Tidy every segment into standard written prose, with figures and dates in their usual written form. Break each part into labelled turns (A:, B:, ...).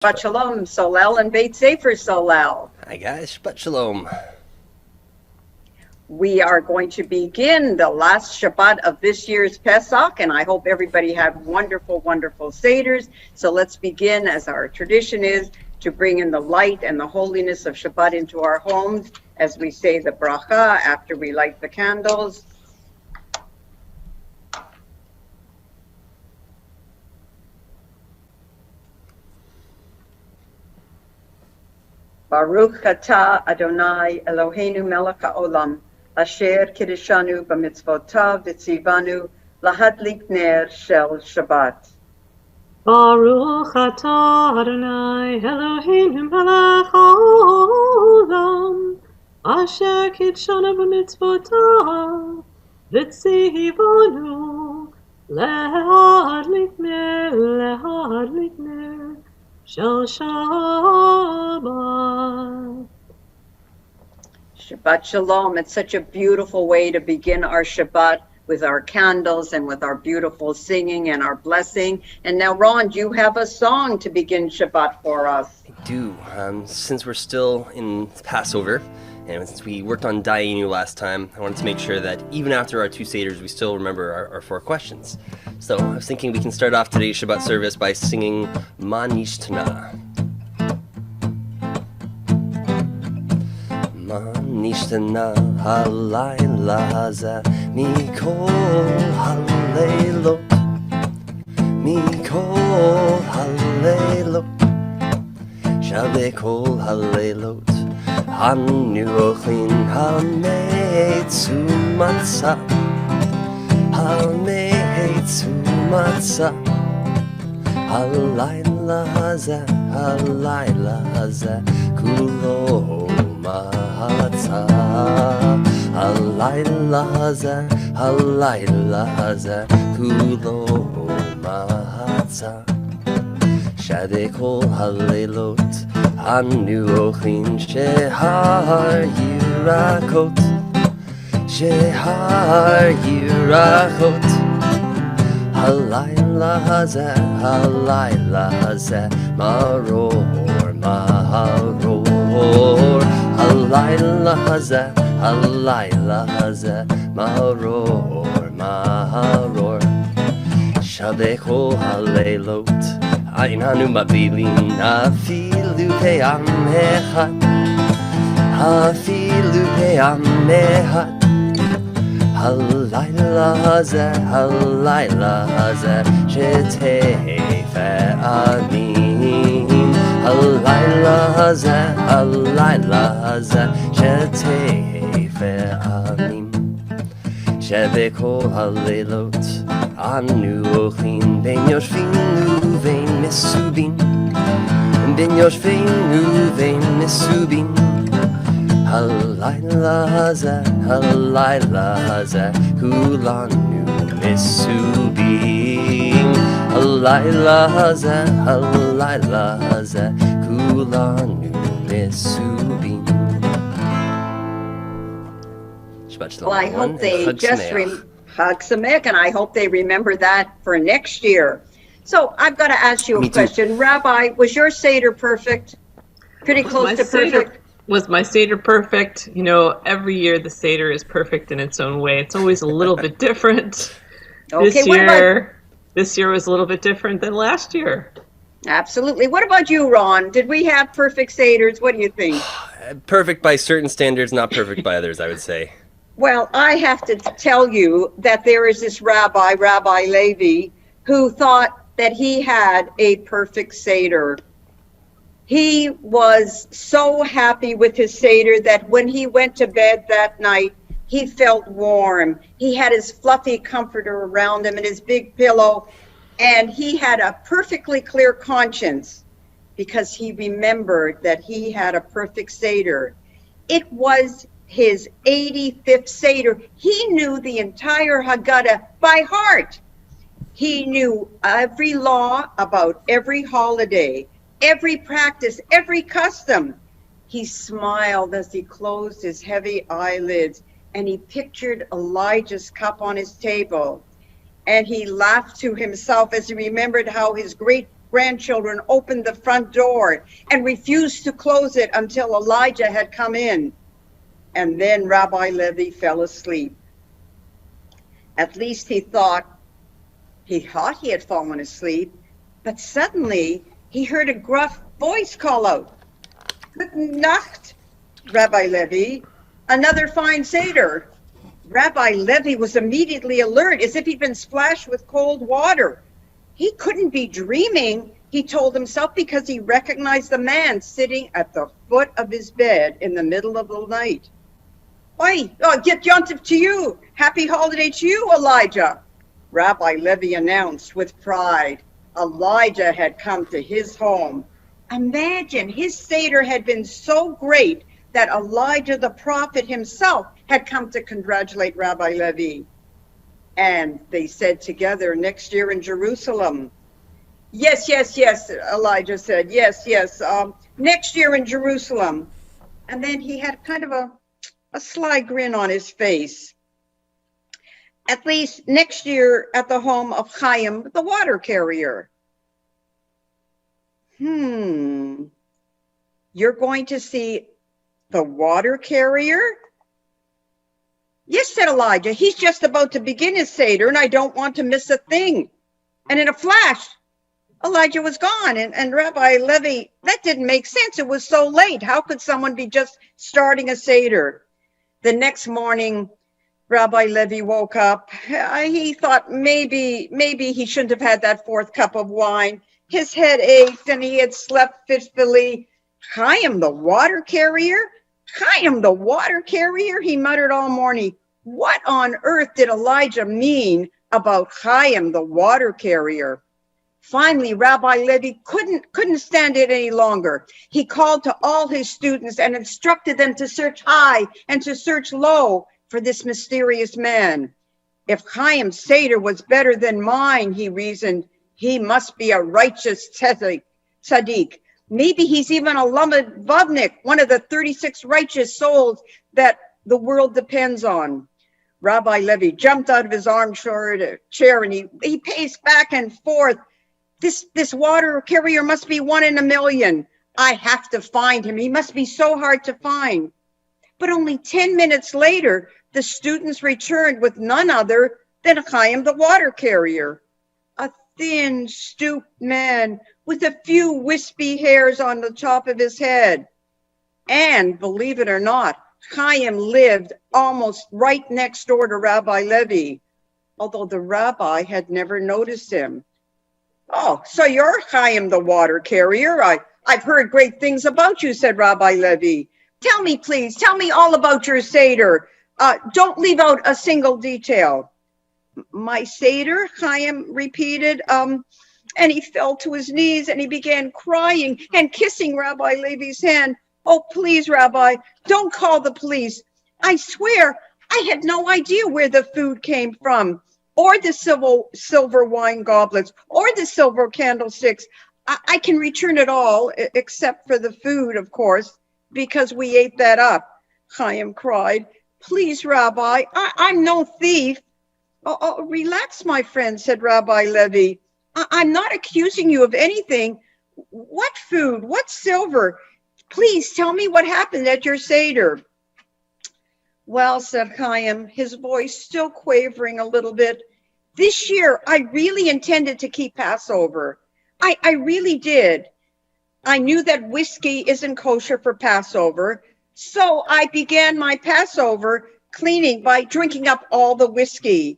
A: Shabbat Shalom, Solel, and Beit Sefer Solel.
B: Hi guys, Shabbat Shalom.
A: We are going to begin the last Shabbat of this year's Pesach, and I hope everybody had wonderful, wonderful Seders. So let's begin, as our tradition is, to bring in the light and the holiness of Shabbat into our homes as we say the bracha after we light the candles. Baruch atah Adonai Eloheinu melech haolam, asher kiddushanu b'mitzvotav v'tzivanu lahadlik ner shel Shabbat.
C: Baruch atah Adonai Eloheinu melech haolam, asher kiddushanu b'mitzvotav v'tzivanu lahadlik ner shel Shabbat.
A: Shabbat Shalom. It's such a beautiful way to begin our Shabbat with our candles and with our beautiful singing and our blessing. And now, Ron, you have a song to begin Shabbat for us.
B: I do. Since we're still in Passover, and since we worked on Dayenu last time, I wanted to make sure that even after our two Seders, we still remember our four questions. So I was thinking we can start off today's Shabbat service by singing Ma Nishtana. Ma Nishtana halayla hazeh mikol haleilot, mikol haleilot, shaveh kol haleilot. Hanu ochlin hametzu matzah, hametzu matzah. Halayla hazeh, kulo matzah. Halayla hazeh, kulo matzah. Shaveh kol halelot, Hanu ochlin shehar yirakot, shehar yirakot. Halayla hazeh, maror, maror. Halayla hazeh, maror, maror. Shaveh kol halelot, Ayin hanu mabilin, afilu pe'am echad, afilu pe'am echad. Halayla hazeh, shetefeh amin. Halayla hazeh, shetefeh amin. Shaveh kol halelot, Anu ochlin ben yoshvinu vein mesubin, ben yoshvinu vein mesubin. Halayla hazeh, kulanu mesubin. Halayla hazeh, kulanu mesubin. Shabbat Shalom.
A: Well, I hope they
B: Chag
A: just
B: Sameach.
A: Chag Sameach, and I hope they remember that for next year. So I've got to ask you
B: Me
A: a
B: too.
A: question. Rabbi, was your Seder perfect? Pretty close to perfect?
C: Was my Seder perfect? You know, every year the Seder is perfect in its own way. It's always a little bit different.
A: Okay,
C: This year was a little bit different than last year.
A: Absolutely. What about you, Ron? Did we have perfect Seders? What do you think?
B: Perfect by certain standards, not perfect by others, I would say.
A: Well, I have to tell you that there is this Rabbi Levi, who thought that he had a perfect Seder. He was so happy with his Seder that when he went to bed that night, he felt warm. He had his fluffy comforter around him and his big pillow, and he had a perfectly clear conscience because he remembered that he had a perfect Seder. It was his 85th Seder. He knew the entire Haggadah by heart. He knew every law about every holiday, every practice, every custom. He smiled as he closed his heavy eyelids, and he pictured Elijah's cup on his table. And he laughed to himself as he remembered how his great grandchildren opened the front door and refused to close it until Elijah had come in. And then Rabbi Levi fell asleep. At least he thought he had fallen asleep, but suddenly he heard a gruff voice call out, "Guten Nacht, Rabbi Levi. Another fine Seder." Rabbi Levi was immediately alert, as if he'd been splashed with cold water. He couldn't be dreaming, he told himself, because he recognized the man sitting at the foot of his bed in the middle of the night. "Oi, get yontif to you. Happy holiday to you, Elijah," Rabbi Levi announced with pride. Elijah had come to his home. Imagine, his Seder had been so great that Elijah the prophet himself had come to congratulate Rabbi Levi. And they said together, "Next year in Jerusalem." Yes, Elijah said. Yes, next year in Jerusalem. And then he had kind of a sly grin on his face. At least next year at the home of Chaim, the water carrier. You're going to see the water carrier? Yes, said Elijah. He's just about to begin his Seder, and I don't want to miss a thing. And in a flash, Elijah was gone. And Rabbi Levi, that didn't make sense. It was so late. How could someone be just starting a Seder? The next morning, Rabbi Levi woke up. He thought maybe he shouldn't have had that fourth cup of wine. His head ached and he had slept fitfully. Chaim, the water carrier? Chaim, the water carrier? He muttered all morning. What on earth did Elijah mean about Chaim, the water carrier? Finally, Rabbi Levi couldn't stand it any longer. He called to all his students and instructed them to search high and to search low for this mysterious man. If Chaim's Seder was better than mine, he reasoned, he must be a righteous tzaddik. Maybe he's even a Lamed Vavnik, one of the 36 righteous souls that the world depends on. Rabbi Levi jumped out of his armchair and he paced back and forth. This water carrier must be one in a million. I have to find him. He must be so hard to find. But only 10 minutes later, the students returned with none other than Chaim, the water carrier. A thin, stooped man with a few wispy hairs on the top of his head. And believe it or not, Chaim lived almost right next door to Rabbi Levi, although the rabbi had never noticed him. "Oh, so you're Chaim the water carrier. I've heard great things about you," said Rabbi Levi. "Tell me, please, tell me all about your Seder. Don't leave out a single detail." "My Seder?" Chaim repeated, and he fell to his knees and he began crying and kissing Rabbi Levi's hand. "Oh, please, Rabbi, don't call the police. I swear I had no idea where the food came from, or the silver wine goblets, or the silver candlesticks. I can return it all, except for the food, of course, because we ate that up," Chaim cried. "Please, Rabbi, I'm no thief." Oh, relax, my friend, said Rabbi Levi. I'm not accusing you of anything. What food? What silver? Please tell me what happened at your Seder. "Well," said Chaim, his voice still quavering a little bit, "this year I really intended to keep Passover. I really did. I knew that whiskey isn't kosher for Passover, so I began my Passover cleaning by drinking up all the whiskey.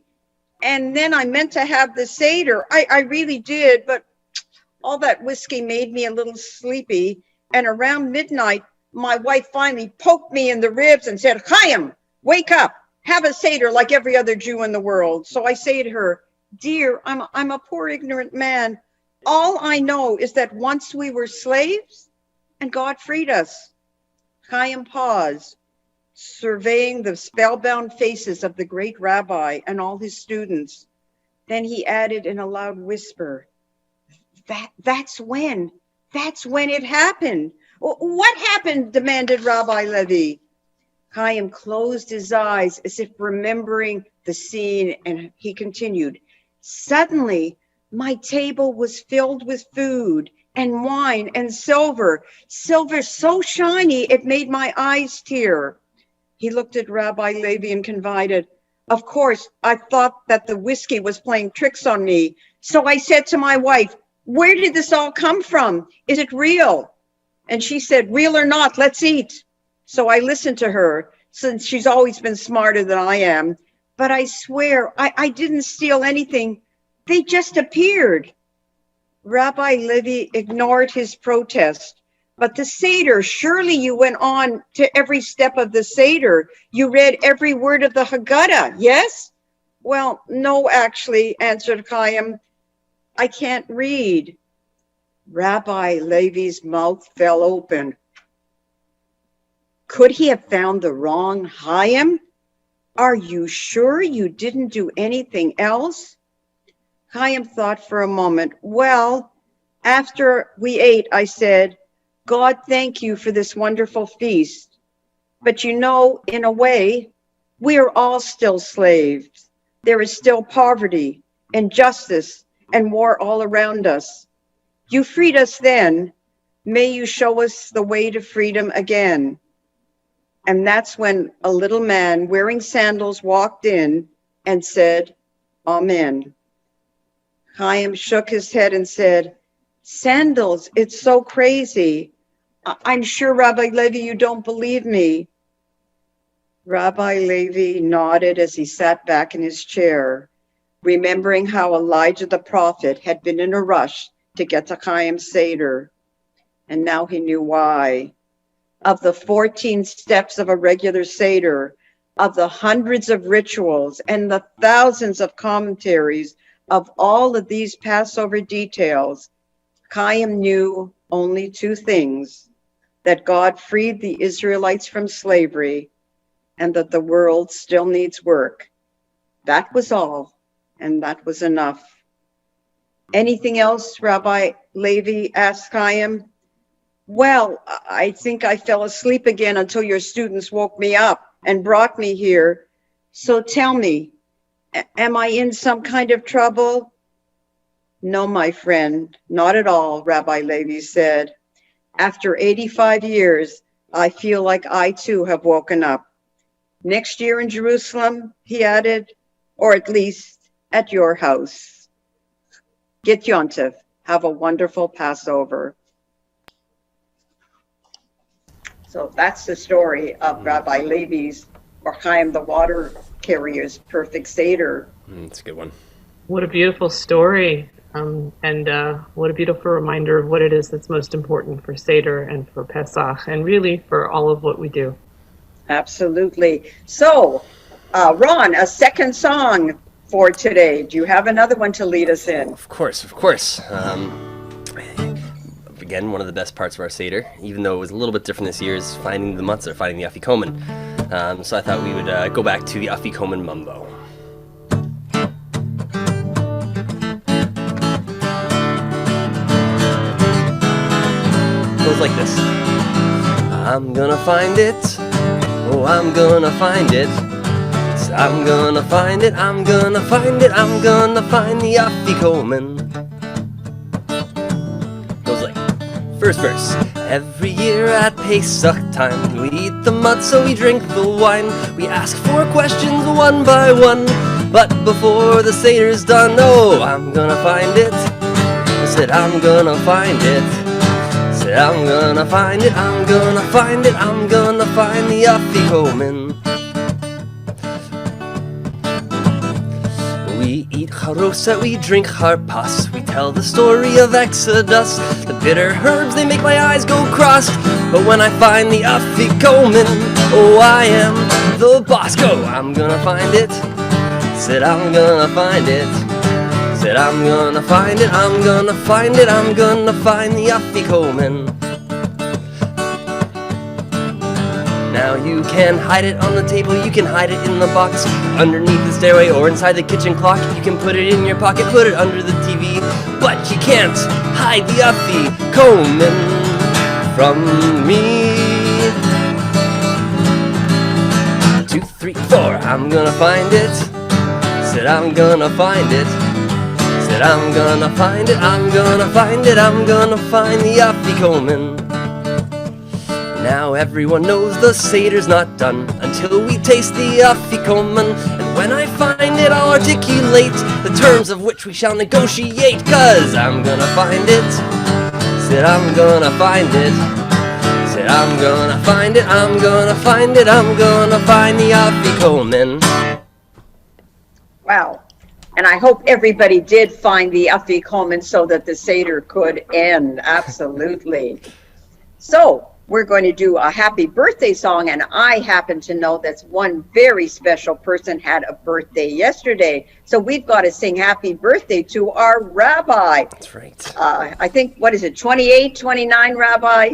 A: And then I meant to have the Seder. I really did, but all that whiskey made me a little sleepy. And around midnight, my wife finally poked me in the ribs and said, 'Chaim, wake up, have a Seder like every other Jew in the world.' So I say to her, 'Dear, I'm a poor ignorant man. All I know is that once we were slaves and God freed us.'" Chaim paused, surveying the spellbound faces of the great rabbi and all his students. Then he added in a loud whisper, That's when it happened." "What happened?" demanded Rabbi Levi. Chaim closed his eyes as if remembering the scene, and he continued, "Suddenly, My table was filled with food and wine and silver so shiny it made my eyes tear. He looked at Rabbi Levi and confided, of course, I thought that the whiskey was playing tricks on me. So I said to my wife, where did this all come from? Is it real? And she said, real or not, let's eat. So I listened to her, since she's always been smarter than I am. But I swear, I didn't steal anything. They just appeared. Rabbi Levi ignored his protest. But the Seder, surely you went on to every step of the Seder. You read every word of the Haggadah, yes? Well, no, actually, answered Chaim. I can't read. Rabbi Levi's mouth fell open. Could he have found the wrong Chaim? Are you sure you didn't do anything else? Chaim thought for a moment. Well, after we ate, I said, God, thank you for this wonderful feast. But you know, in a way, we are all still slaves. There is still poverty, injustice, and war all around us. You freed us then. May you show us the way to freedom again. And that's when a little man wearing sandals walked in and said, Amen. Chaim shook his head and said, sandals, it's so crazy. I'm sure, Rabbi Levi, you don't believe me. Rabbi Levi nodded as he sat back in his chair, remembering how Elijah the prophet had been in a rush to get to Chaim's Seder. And now he knew why. Of the 14 steps of a regular Seder, of the hundreds of rituals and the thousands of commentaries of all of these Passover details, Chaim knew only two things, that God freed the Israelites from slavery and that the world still needs work. That was all, and that was enough. Anything else, Rabbi Levi asked Chaim? Well, I think I fell asleep again until your students woke me up and brought me here. So tell me, am I in some kind of trouble? No, my friend, not at all, Rabbi Levi said. After 85 years, I feel like I too have woken up. Next year in Jerusalem, he added, or at least at your house. Get Yontif. Have a wonderful Passover. So that's the story of Rabbi Levi's, or Chaim the water carrier's perfect Seder.
B: That's a good one.
C: What a beautiful story. And what a beautiful reminder of what it is that's most important for Seder and for Pesach, and really for all of what we do.
A: Absolutely. So, Ron, a second song for today. Do you have another one to lead us in?
B: Of course, of course. Again, one of the best parts of our Seder, even though it was a little bit different this year, is finding the matzah, finding the afikomen. So I thought we would go back to the afikomen mambo. Goes like this. I'm gonna find it. Oh, I'm gonna find it. So I'm gonna find it. I'm gonna find it. I'm gonna find the afikomen. Goes like, first verse. Every year at Pesach time, we eat the matzah, we drink the wine. We ask 4 questions one by one. But before the Seder's done, oh, I'm gonna find it. I said I'm gonna find it. Said I'm gonna find it, I'm gonna find it, I'm gonna find the afikomen. We eat charoset, we drink harpas. We tell the story of Exodus. The bitter herbs, they make my eyes go cross. But when I find the afikomen, oh, I am the boss. Go, I'm gonna find it. Said I'm gonna find it. Said I'm gonna find it, I'm gonna find it, I'm gonna find the afikomen. Now you can hide it on the table, you can hide it in the box, underneath the stairway or inside the kitchen clock. You can put it in your pocket, put it under the TV, but you can't hide the afikomen from me. 2, 3, 4, I'm gonna find it. Said I'm gonna find it. Said Said I'm gonna find it, I'm gonna find it, I'm gonna find the afikomen. Now everyone knows the Seder's not done until we taste the afikomen. And when I find it, I'll articulate the terms of which we shall negotiate. 'Cause I'm gonna find it. Said I'm gonna find it. Said I'm gonna find it, I'm gonna find it, I'm gonna find the afikomen.
A: Wow. And I hope everybody did find the afikomen so that the Seder could end. Absolutely. So we're going to do a happy birthday song, and I happen to know that one very special person had a birthday yesterday. So we've got to sing happy birthday to our rabbi.
B: That's right.
A: I think, what is it, 28, 29, Rabbi?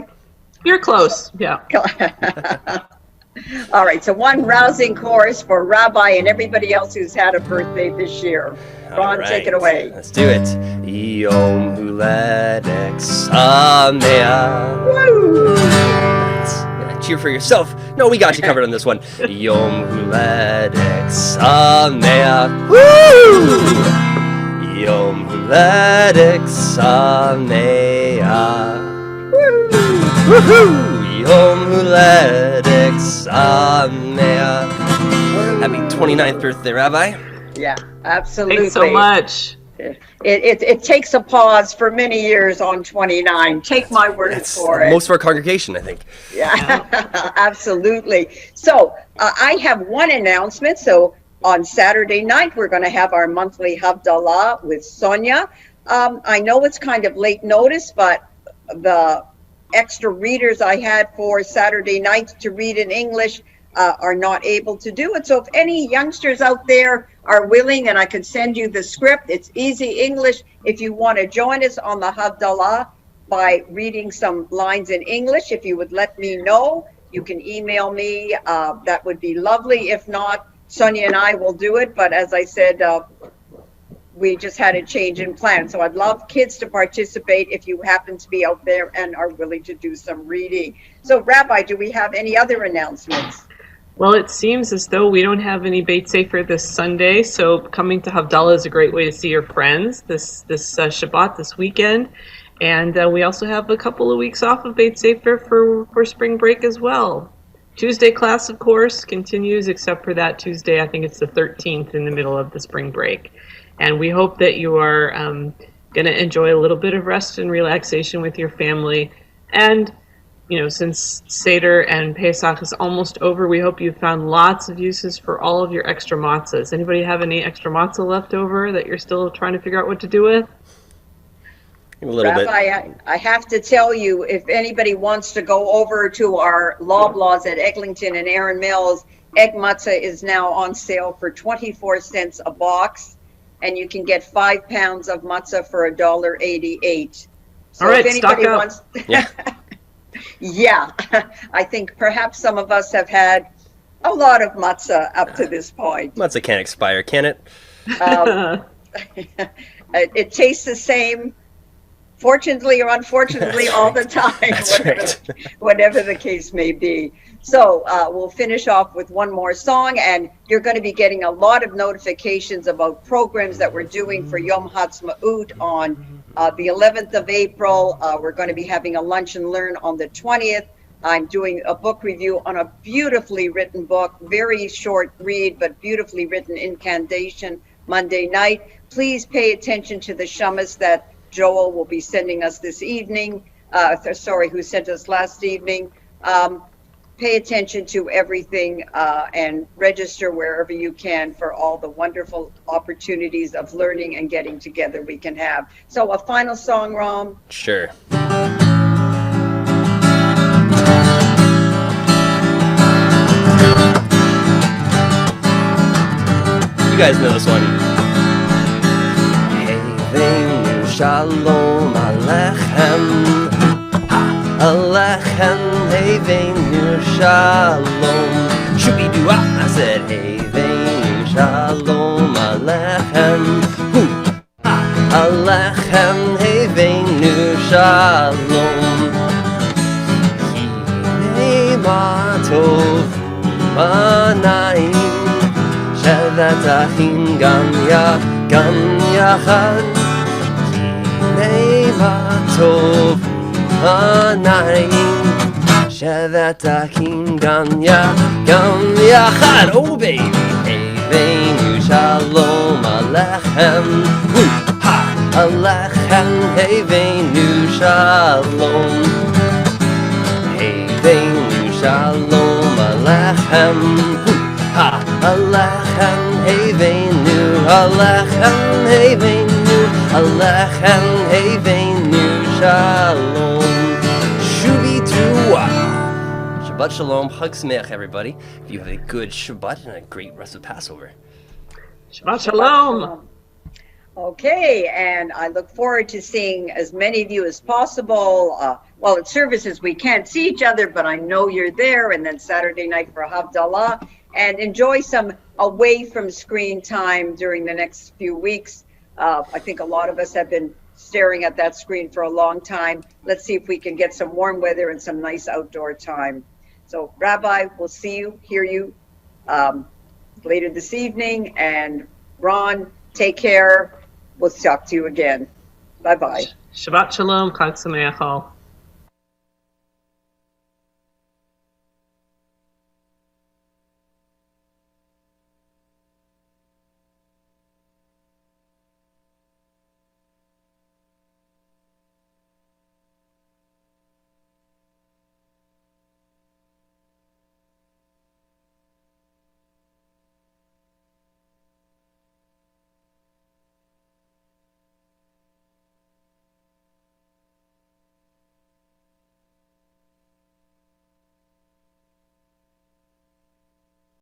C: You're close. Yeah.
A: All right, so one rousing chorus for Rabbi and everybody else who's had a birthday this year. Ron,
B: Right.
A: take it away.
B: Let's do it. Yom Huledek Sameach.
A: Woo!
B: Yeah, cheer for yourself. No, we got you covered on this one. Yom Huledek Sameach. Woo! Yom Huledek Sameach. Woohoo! Yom Huledek Sameach. Happy 29th birthday, Rabbi.
A: Yeah, absolutely.
C: Thanks so much.
A: It takes a pause for many years on 29. Take my word
B: That's
A: for it.
B: most of our congregation, I think.
A: Yeah, absolutely. So I have one announcement. So on Saturday night, we're going to have our monthly Havdalah with Sonia. I know it's kind of late notice, but the extra readers I had for Saturday nights to read in English are not able to do it. So if any youngsters out there are willing, and I can send you the script, it's easy English. If you want to join us on the Havdalah by reading some lines in English, if you would let me know, you can email me. That would be lovely. If not, Sonia and I will do it. But as I said, we just had a change in plan. So I'd love kids to participate if you happen to be out there and are willing to do some reading. So Rabbi, do we have any other announcements?
C: Well, it seems as though we don't have any Beit Sefer this Sunday, so coming to Havdalah is a great way to see your friends this Shabbat, this weekend. And we also have a couple of weeks off of Beit Sefer for spring break as well. Tuesday class, of course, continues, except for that Tuesday. I think it's the 13th in the middle of the spring break. And we hope that you are going to enjoy a little bit of rest and relaxation with your family. And you know, since Seder and Pesach is almost over, we hope you found lots of uses for all of your extra matzahs. Anybody have any extra matzah left over that you're still trying to figure out what to do with?
B: A little
A: Rabbi,
B: bit.
A: I have to tell you, if anybody wants to go over to our Loblaws at Eglinton and Erin Mills, egg matzah is now on sale for 24 cents a box, and you can get 5 pounds of matzah for $1.88. So
C: all right,
A: if anybody
C: stock up.
A: wants,
B: Yeah.
A: yeah, I think perhaps some of us have had a lot of matzah up to this point.
B: Matzah can't expire, can it?
A: It tastes the same, fortunately or unfortunately, all the time,
B: That's right.
A: whatever the case may be. So we'll finish off with one more song, and you're going to be getting a lot of notifications about programs that we're doing for Yom Ha'atzmaut on the 11th of April. We're going to be having a lunch and learn on the 20th. I'm doing a book review on a beautifully written book, very short read, but beautifully written, Incantation, Monday night. Please pay attention to the shamas that Joel will be sending us this evening, who sent us last evening. Pay attention to everything and register wherever you can for all the wonderful opportunities of learning and getting together we can have. So a final song, Ram.
B: Sure. You guys know this one. Hey, Shalom Alechem. Alechem, hey, Veinu Shalom. Shooby-doo, I said, hey, Veinu Shalom Alechem. Alechem, hey, Veinu Shalom. Hinei ma tov banayim, shedat achin gam yachad. Tov Hanayim Shevatakim Gam Yachad. Oh baby, Heivenu Shalom Alechem. Ha Alechem Heivenu Shalom. Heivenu Shalom Alechem. Ha Alechem Heivenu Alechem Heivenu Alechem Heivenu Shalom. Shuvi Tuah. Shabbat Shalom. Chag Sameach, everybody. You have a good Shabbat and a great rest of Passover.
C: Shabbat Shalom.
A: Okay, and I look forward to seeing as many of you as possible. Well, at services we can't see each other, but I know you're there. And then Saturday night for Havdalah. And enjoy some away from screen time during the next few weeks. I think a lot of us have been staring at that screen for a long time. Let's see if we can get some warm weather and some nice outdoor time. So, Rabbi, we'll see you, hear you later this evening. And Ron, take care. We'll talk to you again. Bye-bye.
C: Shabbat Shalom. Chag Sameach all.